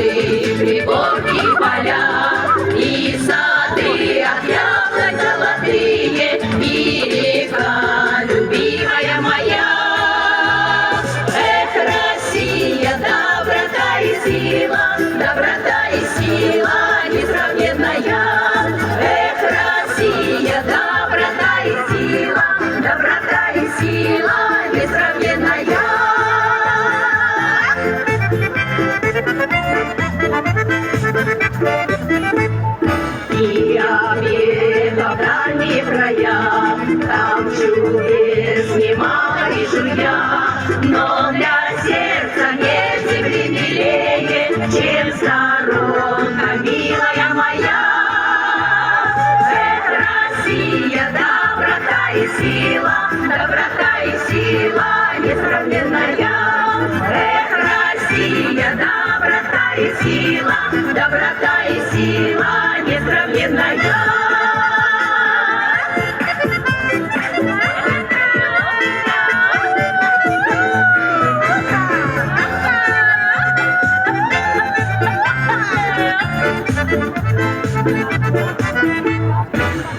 наши глубокие поля, и сады от яблок золотые, и река, любимая моя. Эх, Россия, доброта и сила несравненная. Эх, Россия, доброта и сила несравненная. И обеда в дальние края, там чудес немало вижу я, но для сердца нет земли милее, чем сторонка, милая моя. Эх, Россия, доброта и сила несравненная. Эх, Россия, доброта и сила несравненная.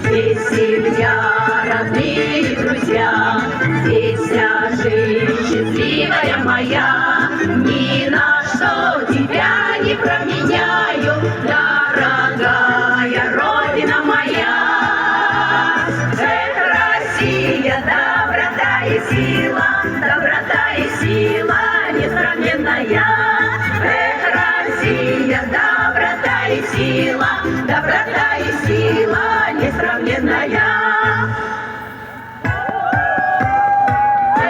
Здесь семья, родные друзья, здесь вся жизнь счастливая моя. Ни на что тебя не променяю, дорогая Родина моя. Эх, Россия, доброта и сила несравненная. Эх, Россия, доброта и сила несравненная.